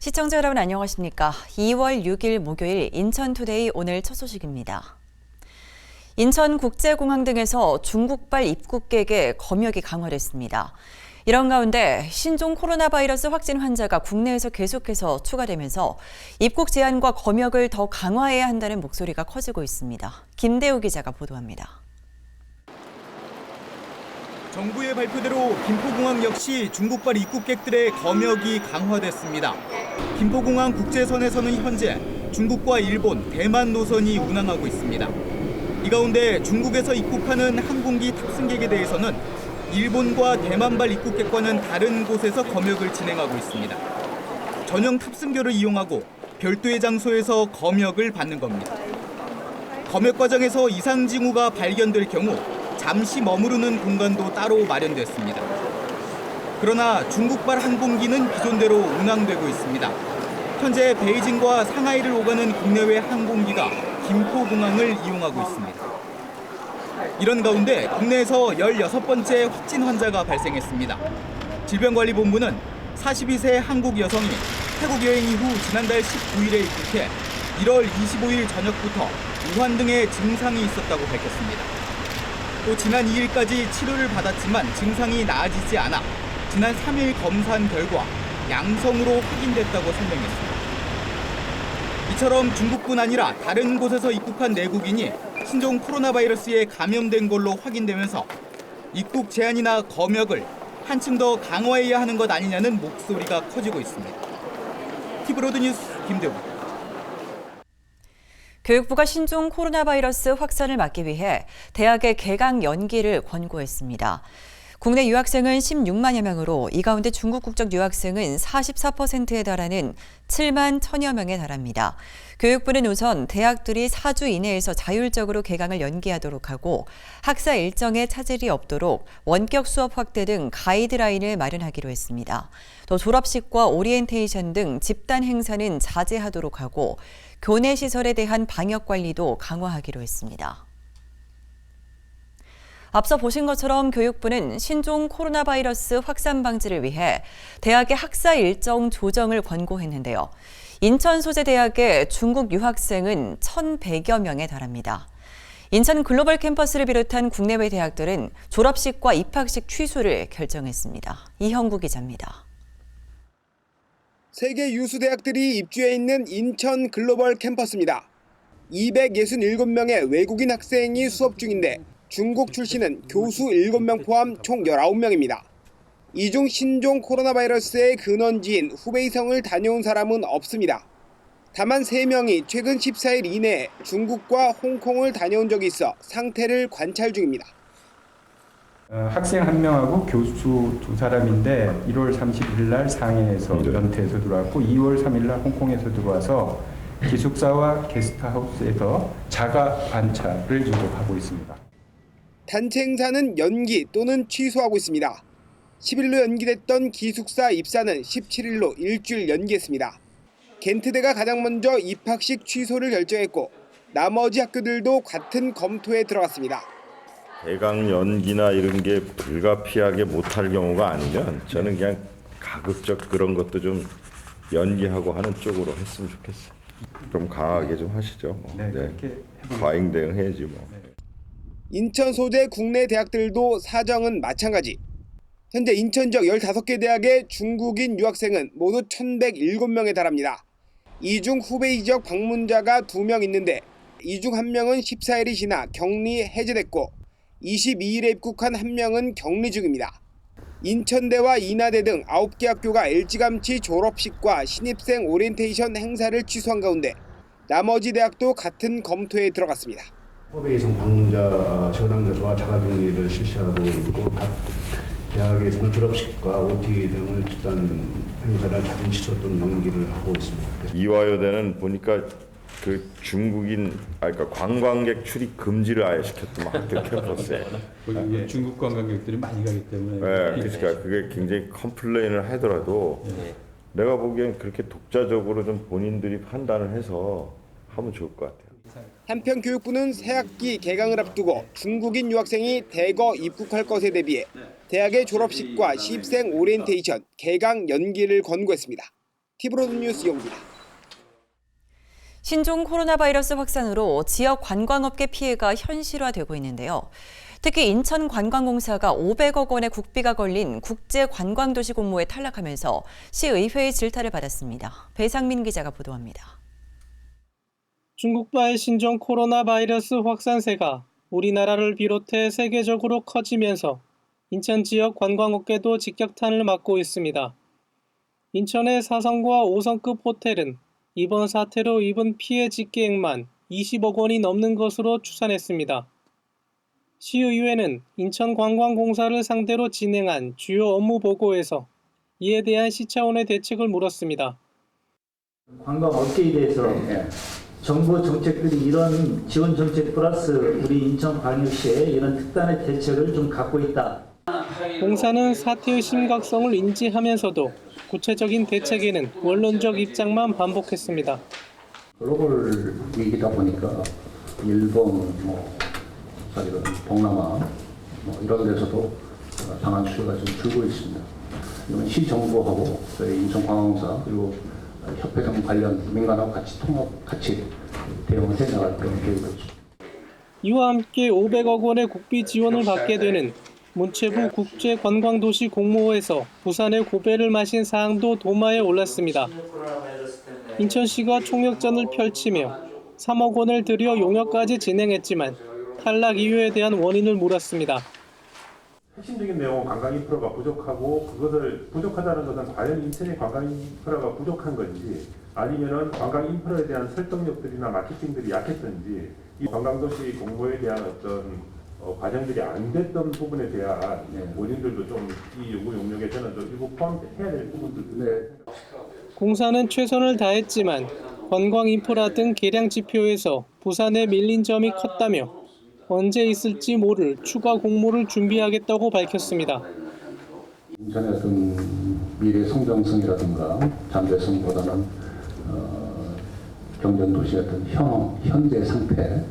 시청자 여러분 안녕하십니까? 2월 6일 목요일 인천투데이 오늘 첫 소식입니다. 인천국제공항 등에서 중국발 입국객의 검역이 강화됐습니다. 이런 가운데 신종 코로나 바이러스 확진 환자가 국내에서 계속해서 추가되면서 입국 제한과 검역을 더 강화해야 한다는 목소리가 커지고 있습니다. 김대우 기자가 보도합니다. 정부의 발표대로 김포공항 역시 중국발 입국객들의 검역이 강화됐습니다. 김포공항 국제선에서는 현재 중국과 일본, 대만 노선이 운항하고 있습니다. 이 가운데 중국에서 입국하는 항공기 탑승객에 대해서는 일본과 대만발 입국객과는 다른 곳에서 검역을 진행하고 있습니다. 전용 탑승교를 이용하고 별도의 장소에서 검역을 받는 겁니다. 검역 과정에서 이상 징후가 발견될 경우 잠시 머무르는 공간도 따로 마련됐습니다. 그러나 중국발 항공기는 기존대로 운항되고 있습니다. 현재 베이징과 상하이를 오가는 국내외 항공기가 김포공항을 이용하고 있습니다. 이런 가운데 국내에서 16번째 확진 환자가 발생했습니다. 질병관리본부는 42세 한국 여성이 태국 여행 이후 지난달 19일에 입국해 1월 25일 저녁부터 우한 등의 증상이 있었다고 밝혔습니다. 또 지난 2일까지 치료를 받았지만 증상이 나아지지 않아 지난 3일 검사한 결과 양성으로 확인됐다고 설명했습니다. 이처럼 중국뿐 아니라 다른 곳에서 입국한 내국인이 신종 코로나 바이러스에 감염된 걸로 확인되면서 입국 제한이나 검역을 한층 더 강화해야 하는 것 아니냐는 목소리가 커지고 있습니다. TV로드 뉴스 김대우. 교육부가 신종 코로나 바이러스 확산을 막기 위해 대학의 개강 연기를 권고했습니다. 국내 유학생은 16만여 명으로 이 가운데 중국 국적 유학생은 44%에 달하는 7만 1천여 명에 달합니다. 교육부는 우선 대학들이 4주 이내에서 자율적으로 개강을 연기하도록 하고 학사 일정에 차질이 없도록 원격 수업 확대 등 가이드라인을 마련하기로 했습니다. 또 졸업식과 오리엔테이션 등 집단 행사는 자제하도록 하고 교내 시설에 대한 방역 관리도 강화하기로 했습니다. 앞서 보신 것처럼 교육부는 신종 코로나 바이러스 확산 방지를 위해 대학의 학사 일정 조정을 권고했는데요. 인천 소재대학의 중국 유학생은 1,100여 명에 달합니다. 인천 글로벌 캠퍼스를 비롯한 국내외 대학들은 졸업식과 입학식 취소를 결정했습니다. 이형구 기자입니다. 세계 유수 대학들이 입주해 있는 인천 글로벌 캠퍼스입니다. 267명의 외국인 학생이 수업 중인데 중국 출신은 교수 7명 포함 총 19명입니다. 이 중 신종 코로나 바이러스의 근원지인 후베이성을 다녀온 사람은 없습니다. 다만 3명이 최근 14일 이내에 중국과 홍콩을 다녀온 적이 있어 상태를 관찰 중입니다. 학생 1명하고 교수 2사람인데 1월 30일 날 상해에서 연태에서 들어왔고 2월 3일 날 홍콩에서 들어와서 기숙사와 게스트하우스에서 자가 관찰을 지금 하고 있습니다. 단체 행사는 연기 또는 취소하고 있습니다. 10일로 연기됐던 기숙사 입사는 17일로 일주일 연기했습니다. 겐트대가 가장 먼저 입학식 취소를 결정했고 나머지 학교들도 같은 검토에 들어갔습니다. 개강 연기나 이런 게 불가피하게 못할 경우가 아니면 저는 그냥 가급적 그런 것도 좀 연기하고 하는 쪽으로 했으면 좋겠어요. 좀 강하게 좀 하시죠. 네. 과잉 대응해야지 뭐. 인천 소재 국내 대학들도 사정은 마찬가지. 현재 인천 지역 15개 대학의 중국인 유학생은 모두 1,107명에 달합니다. 이 중 후베이 지역 방문자가 2명 있는데 이 중 1명은 14일이 지나 격리 해제됐고 22일에 입국한 1명은 격리 중입니다. 인천대와 인하대 등 9개 학교가 일찌감치 졸업식과 신입생 오리엔테이션 행사를 취소한 가운데 나머지 대학도 같은 검토에 들어갔습니다. 후베이성 방문자 전학자와 자가격리를 실시하고 있고 각 대학에서는 졸업식과 OT 등을 집단 행사를 자진 취소 또는 연기를 하고 있습니다. 이화여대는 보니까 그 중국인, 그러니까 관광객 출입 금지를 아예 시켰더만 학교 캠퍼스에. 중국 관광객들이 많이 가기 때문에. 네, 그러니까 그게 굉장히 컴플레인을 하더라도 내가 보기엔 그렇게 독자적으로 좀 본인들이 판단을 해서 하면 좋을 것 같아요. 한편 교육부는 새학기 개강을 앞두고 중국인 유학생이 대거 입국할 것에 대비해 대학의 졸업식과 신입생 오리엔테이션 개강 연기를 권고했습니다. 티브로드 뉴스 영입니다. 신종 코로나 바이러스 확산으로 지역 관광업계 피해가 현실화되고 있는데요. 특히 인천관광공사가 500억 원의 국비가 걸린 국제관광도시 공모에 탈락하면서 시의회의 질타를 받았습니다. 배상민 기자가 보도합니다. 중국발 신종 코로나 바이러스 확산세가 우리나라를 비롯해 세계적으로 커지면서 인천 지역 관광업계도 직격탄을 맞고 있습니다. 인천의 4성과 5성급 호텔은 이번 사태로 입은 피해 집계액만 20억 원이 넘는 것으로 추산했습니다. 시의회는 인천관광공사를 상대로 진행한 주요 업무 보고에서 이에 대한 시 차원의 대책을 물었습니다. 관광업계에 대해서 정부 정책들이 이런 지원 정책 플러스 우리 인천광역시에 이런 특단의 대책을 좀 갖고 있다. 공사는 사태의 심각성을 인지하면서도 구체적인 대책에는 원론적 입장만 반복했습니다. 글로벌 위기다 보니까 일본, 사실은 동남아 이런 데서도 방한 수요가 좀 줄고 있습니다. 이건 시정부하고 저희 인천관광공사 그리고 협회 등 관련 민간하고 같이 대응을 해나갈 그런 계획이죠. 이와 함께 500억 원의 국비 지원을 받게 되는 문체부 국제관광도시 공모에서 부산의 고배를 마신 사항도 도마에 올랐습니다. 인천시가 총력전을 펼치며 3억 원을 들여 용역까지 진행했지만 탈락 이유에 대한 원인을 물었습니다. 핵심적인 내용은 관광 인프라가 부족하고 그것을 부족하다는 것은 과연 인천의 관광 인프라가 부족한 건지 아니면은 관광 인프라에 대한 설득력들이나 마케팅들이 약했던지 이 관광도시 공모에 대한 어떤 과정들이 안 됐던 부분에 대한 원인들도 좀 이 요구 용역에 저는 좀 일부 포함해야 될 부분들도 공사는 최선을 다했지만 관광 인프라 등 계량 지표에서 부산에 밀린 점이 컸다며 언제 있을지 모를 추가 공모를 준비하겠다고 밝혔습니다. 인천의 어떤 미래 성장성이라든가 잠재성보다는 경전도시의 어떤 현재 상태를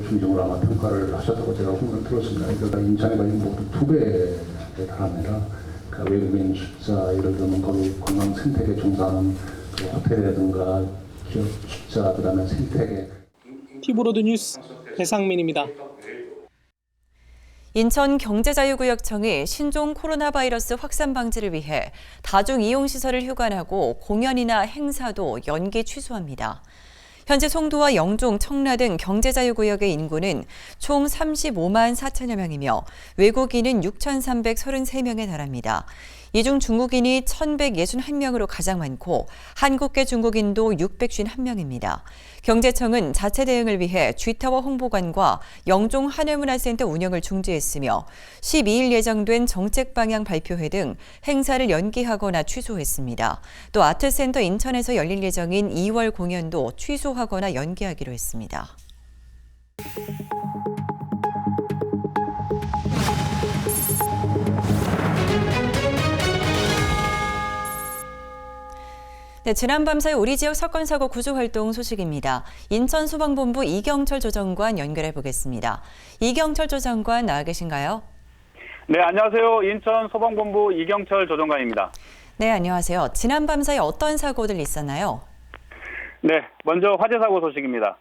중심으로 아마 평가를 하셨다고 제가 후문을 들었습니다. 그러니까 인천의 관련 모두 2배에 달합니다. 그 외국인 숫자, 예를 들면 거기 관광 생태계 종사하는 그 호텔이라든가 기업 숫자, 그다음에 생태계. 티브로드 뉴스 배상민입니다. 인천경제자유구역청이 신종 코로나 바이러스 확산 방지를 위해 다중이용시설을 휴관하고 공연이나 행사도 연기 취소합니다. 현재 송도와 영종, 청라 등 경제자유구역의 인구는 총 35만 4천여 명이며 외국인은 6,333명에 달합니다. 이 중 중국인이 1,161명으로 가장 많고 한국계 중국인도 651명입니다. 경제청은 자체 대응을 위해 G타워 홍보관과 영종 한일문화센터 운영을 중지했으며 12일 예정된 정책 방향 발표회 등 행사를 연기하거나 취소했습니다. 또 아트센터 인천에서 열릴 예정인 2월 공연도 취소하거나 연기하기로 했습니다. 네, 지난 밤 사이 우리 지역 사건 사고 구조 활동 소식입니다. 인천소방본부 이경철 조정관 연결해 보겠습니다. 이경철 조정관 나와 계신가요? 네, 안녕하세요. 인천소방본부 이경철 조정관입니다. 네, 안녕하세요. 지난 밤 사이 어떤 사고들 있었나요? 네, 먼저 화재 사고 소식입니다.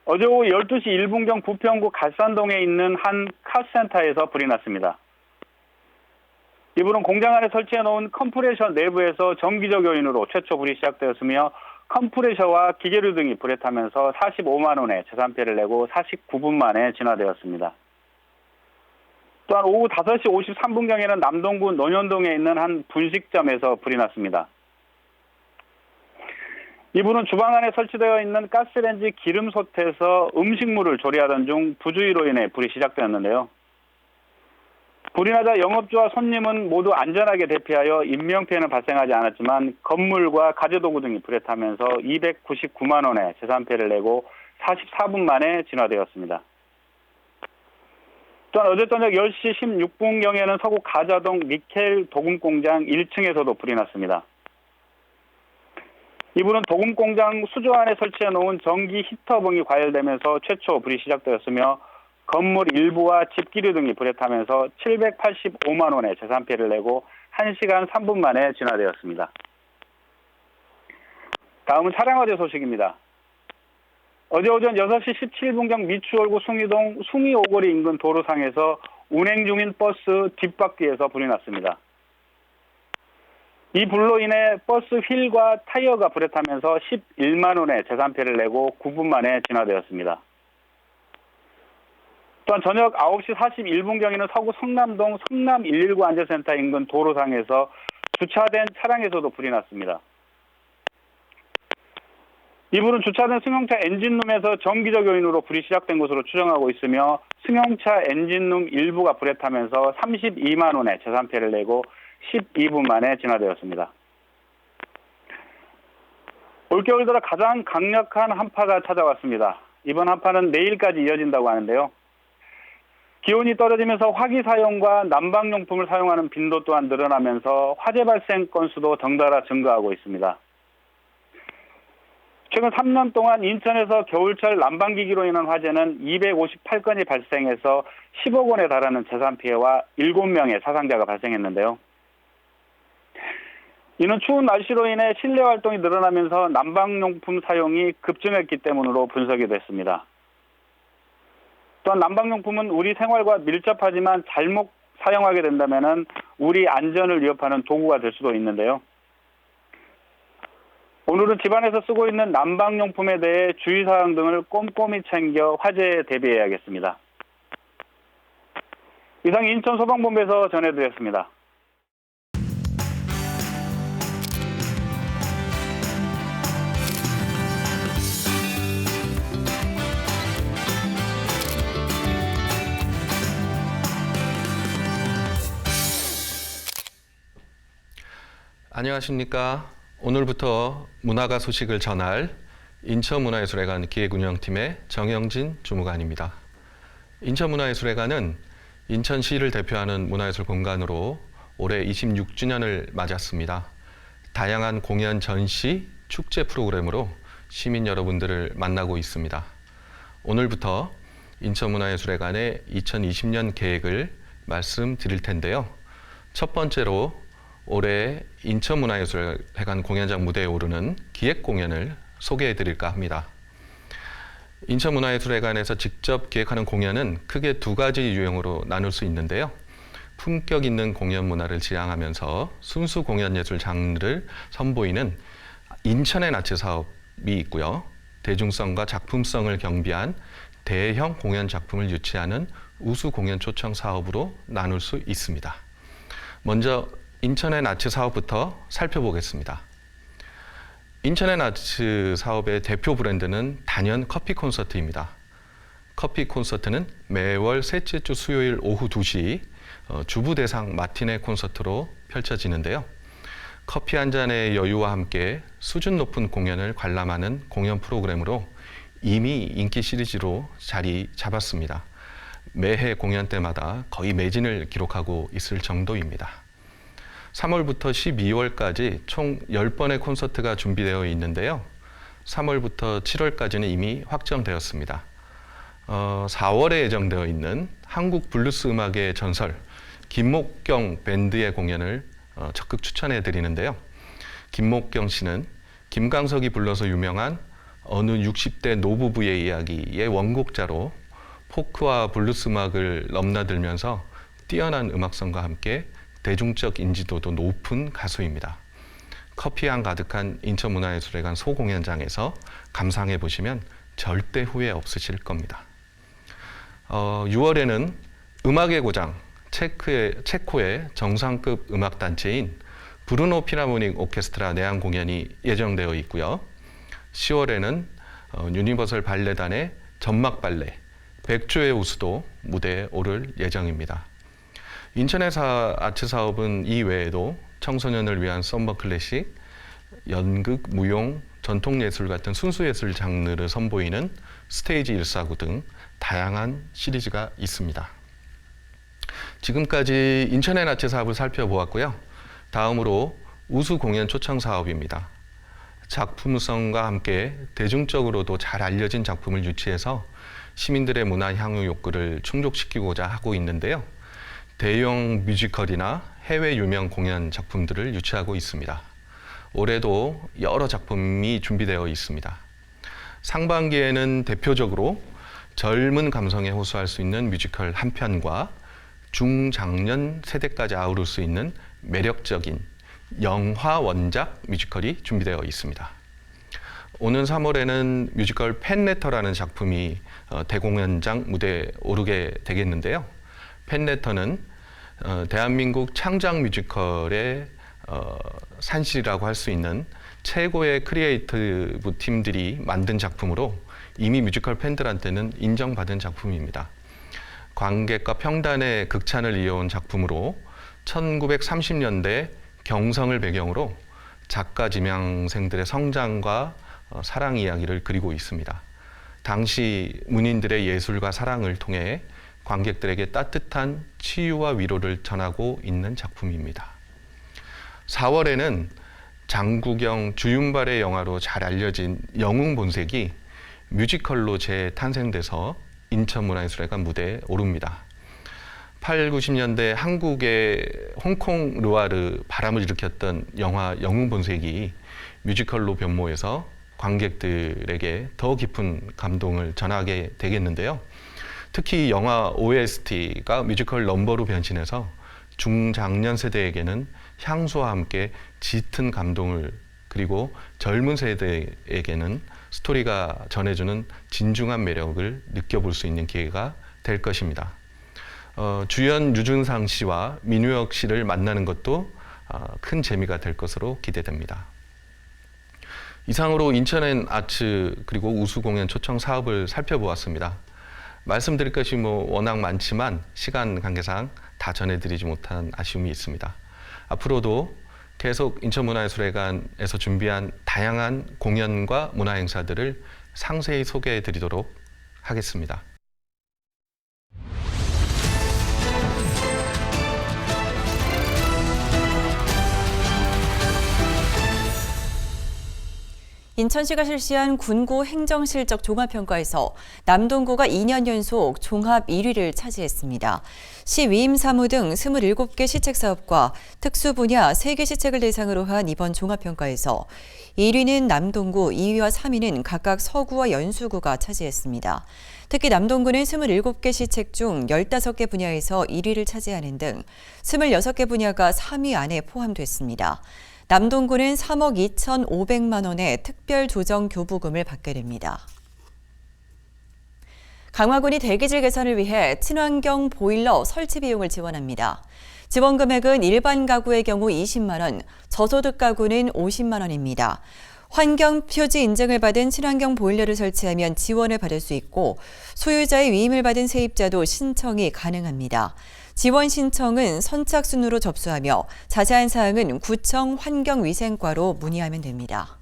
어제 오후 12시 1분경 부평구 갈산동에 있는 한 카센터에서 불이 났습니다. 이 불은 공장 안에 설치해 놓은 컴프레셔 내부에서 정기적 요인으로 최초 불이 시작되었으며 컴프레셔와 기계류 등이 불에 타면서 45만 원의 재산 피해를 내고 49분 만에 진화되었습니다. 또한 오후 5시 53분경에는 남동구 논현동에 있는 한 분식점에서 불이 났습니다. 이 불은 주방 안에 설치되어 있는 가스레인지 기름솥에서 음식물을 조리하던 중 부주의로 인해 불이 시작되었는데요. 불이 나자 영업주와 손님은 모두 안전하게 대피하여 인명피해는 발생하지 않았지만 건물과 가재도구 등이 불에 타면서 299만 원의 재산 피해를 내고 44분 만에 진화되었습니다. 또한 어제 저녁 10시 16분경에는 서구 가자동 니켈 도금공장 1층에서도 불이 났습니다. 이 불은 도금공장 수조 안에 설치해 놓은 전기 히터봉이 과열되면서 최초 불이 시작되었으며 건물 일부와 집기류 등이 불에 타면서 785만 원의 재산 피해를 내고 1시간 3분 만에 진화되었습니다. 다음은 차량 화재 소식입니다. 어제 오전 6시 17분경 미추홀구 숭이동 숭이오거리 인근 도로상에서 운행 중인 버스 뒷바퀴에서 불이 났습니다. 이 불로 인해 버스 휠과 타이어가 불에 타면서 11만 원의 재산피해를 내고 9분 만에 진화되었습니다. 또한 저녁 9시 41분경에는 서구 성남동 성남 119 안전센터 인근 도로상에서 주차된 차량에서도 불이 났습니다. 이 불은 주차된 승용차 엔진룸에서 정기적 요인으로 불이 시작된 것으로 추정하고 있으며 승용차 엔진룸 일부가 불에 타면서 32만 원의 재산피해를 내고 12분 만에 진화되었습니다. 올겨울 들어 가장 강력한 한파가 찾아왔습니다. 이번 한파는 내일까지 이어진다고 하는데요. 기온이 떨어지면서 화기 사용과 난방용품을 사용하는 빈도 또한 늘어나면서 화재 발생 건수도 덩달아 증가하고 있습니다. 최근 3년 동안 인천에서 겨울철 난방기기로 인한 화재는 258건이 발생해서 10억 원에 달하는 재산피해와 7명의 사상자가 발생했는데요. 이는 추운 날씨로 인해 실내 활동이 늘어나면서 난방용품 사용이 급증했기 때문으로 분석이 됐습니다. 또한 난방용품은 우리 생활과 밀접하지만 잘못 사용하게 된다면 우리 안전을 위협하는 도구가 될 수도 있는데요. 오늘은 집안에서 쓰고 있는 난방용품에 대해 주의사항 등을 꼼꼼히 챙겨 화재에 대비해야겠습니다. 이상 인천소방본부에서 전해드렸습니다. 안녕하십니까. 오늘부터 문화가 소식을 전할 인천문화예술회관 기획운영팀의 정영진 주무관입니다. 인천문화예술회관은 인천시를 대표하는 문화예술 공간으로 올해 26주년을 맞았습니다. 다양한 공연, 전시, 축제 프로그램으로 시민 여러분들을 만나고 있습니다. 오늘부터 인천문화예술회관의 2020년 계획을 말씀드릴 텐데요. 첫 번째로 올해 인천문화예술회관 공연장 무대에 오르는 기획 공연을 소개해 드릴까 합니다. 인천문화예술회관에서 직접 기획하는 공연은 크게 두 가지 유형으로 나눌 수 있는데요. 품격 있는 공연 문화를 지향하면서 순수 공연 예술 장르를 선보이는 인천의 나치 사업이 있고요. 대중성과 작품성을 경비한 대형 공연 작품을 유치하는 우수 공연 초청 사업으로 나눌 수 있습니다. 먼저 인천의 나치 사업부터 살펴보겠습니다. 인천의 나치 사업의 대표 브랜드는 단연 커피 콘서트입니다. 커피 콘서트는 매월 셋째 주 수요일 오후 2시 주부 대상 마티네 콘서트로 펼쳐지는데요. 커피 한 잔의 여유와 함께 수준 높은 공연을 관람하는 공연 프로그램으로 이미 인기 시리즈로 자리 잡았습니다. 매해 공연 때마다 거의 매진을 기록하고 있을 정도입니다. 3월부터 12월까지 총 10번의 콘서트가 준비되어 있는데요. 3월부터 7월까지는 이미 확정되었습니다. 4월에 예정되어 있는 한국 블루스 음악의 전설 김목경 밴드의 공연을 적극 추천해 드리는데요. 김목경 씨는 김광석이 불러서 유명한 어느 60대 노부부의 이야기의 원곡자로 포크와 블루스 음악을 넘나들면서 뛰어난 음악성과 함께 대중적 인지도도 높은 가수입니다. 커피향 가득한 인천문화예술회관 소공연장에서 감상해 보시면 절대 후회 없으실 겁니다. 6월에는 음악의 고장 체코의 정상급 음악단체인 브루노 필하모닉 오케스트라 내한 공연이 예정되어 있고요. 10월에는 유니버설 발레단의 전막 발레 백조의 우수도 무대에 오를 예정입니다. 인천의 아트 사업은 이 외에도 청소년을 위한 썸머 클래식, 연극, 무용, 전통예술 같은 순수예술 장르를 선보이는 스테이지 149 등 다양한 시리즈가 있습니다. 지금까지 인천의 나치 사업을 살펴보았고요. 다음으로 우수 공연 초청 사업입니다. 작품성과 함께 대중적으로도 잘 알려진 작품을 유치해서 시민들의 문화 향유 욕구를 충족시키고자 하고 있는데요. 대형 뮤지컬이나 해외 유명 공연 작품들을 유치하고 있습니다. 올해도 여러 작품이 준비되어 있습니다. 상반기에는 대표적으로 젊은 감성에 호소할 수 있는 뮤지컬 한 편과 중장년 세대까지 아우를 수 있는 매력적인 영화 원작 뮤지컬이 준비되어 있습니다. 오는 3월에는 뮤지컬 팬레터라는 작품이 대공연장 무대에 오르게 되겠는데요. 팬레터는 대한민국 창작 뮤지컬의 산실이라고 할 수 있는 최고의 크리에이티브 팀들이 만든 작품으로 이미 뮤지컬 팬들한테는 인정받은 작품입니다. 관객과 평단의 극찬을 이어온 작품으로 1930년대 경성을 배경으로 작가 지망생들의 성장과 사랑 이야기를 그리고 있습니다. 당시 문인들의 예술과 사랑을 통해 관객들에게 따뜻한 치유와 위로를 전하고 있는 작품입니다. 4월에는 장국영, 주윤발의 영화로 잘 알려진 영웅본색이 뮤지컬로 재탄생돼서 인천문화예술회관 무대에 오릅니다. 8, 90년대 한국의 홍콩 르와르 바람을 일으켰던 영화 영웅본색이 뮤지컬로 변모해서 관객들에게 더 깊은 감동을 전하게 되겠는데요. 특히 영화 OST가 뮤지컬 넘버로 변신해서 중장년 세대에게는 향수와 함께 짙은 감동을, 그리고 젊은 세대에게는 스토리가 전해주는 진중한 매력을 느껴볼 수 있는 기회가 될 것입니다. 주연 유준상 씨와 민우혁 씨를 만나는 것도 큰 재미가 될 것으로 기대됩니다. 이상으로 인천엔 아츠 그리고 우수 공연 초청 사업을 살펴보았습니다. 말씀드릴 것이 워낙 많지만 시간 관계상 다 전해드리지 못한 아쉬움이 있습니다. 앞으로도 계속 인천문화예술회관에서 준비한 다양한 공연과 문화행사들을 상세히 소개해 드리도록 하겠습니다. 인천시가 실시한 군구 행정실적 종합평가에서 남동구가 2년 연속 종합 1위를 차지했습니다. 시 위임 사무 등 27개 시책 사업과 특수 분야 3개 시책을 대상으로 한 이번 종합평가에서 1위는 남동구, 2위와 3위는 각각 서구와 연수구가 차지했습니다. 특히 남동구는 27개 시책 중 15개 분야에서 1위를 차지하는 등 26개 분야가 3위 안에 포함됐습니다. 남동구는 3억 2,500만 원의 특별조정교부금을 받게 됩니다. 강화군이 대기질 개선을 위해 친환경 보일러 설치 비용을 지원합니다. 지원 금액은 일반 가구의 경우 20만 원, 저소득 가구는 50만 원입니다. 환경 표지 인증을 받은 친환경 보일러를 설치하면 지원을 받을 수 있고 소유자의 위임을 받은 세입자도 신청이 가능합니다. 지원 신청은 선착순으로 접수하며 자세한 사항은 구청 환경위생과로 문의하면 됩니다.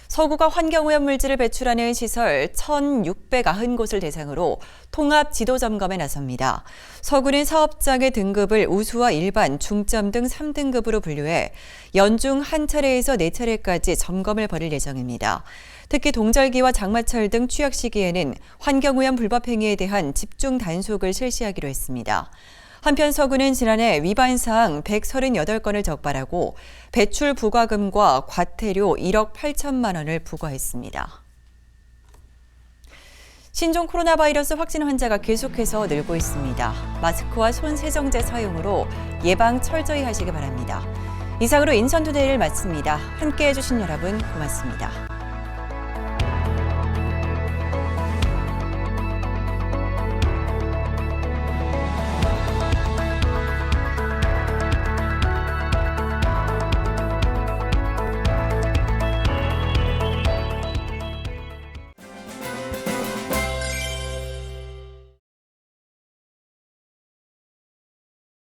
서구가 환경오염물질을 배출하는 시설 1,690곳을 대상으로 통합 지도 점검에 나섭니다. 서구는 사업장의 등급을 우수와 일반, 중점 등 3등급으로 분류해 연중 한 차례에서 4차례까지 점검을 벌일 예정입니다. 특히 동절기와 장마철 등 취약 시기에는 환경오염 불법 행위에 대한 집중 단속을 실시하기로 했습니다. 한편 서구는 지난해 위반 사항 138건을 적발하고 배출 부과금과 과태료 1억 8천만 원을 부과했습니다. 신종 코로나 바이러스 확진 환자가 계속해서 늘고 있습니다. 마스크와 손 세정제 사용으로 예방 철저히 하시기 바랍니다. 이상으로 인천투데이를 마칩니다. 함께해 주신 여러분 고맙습니다.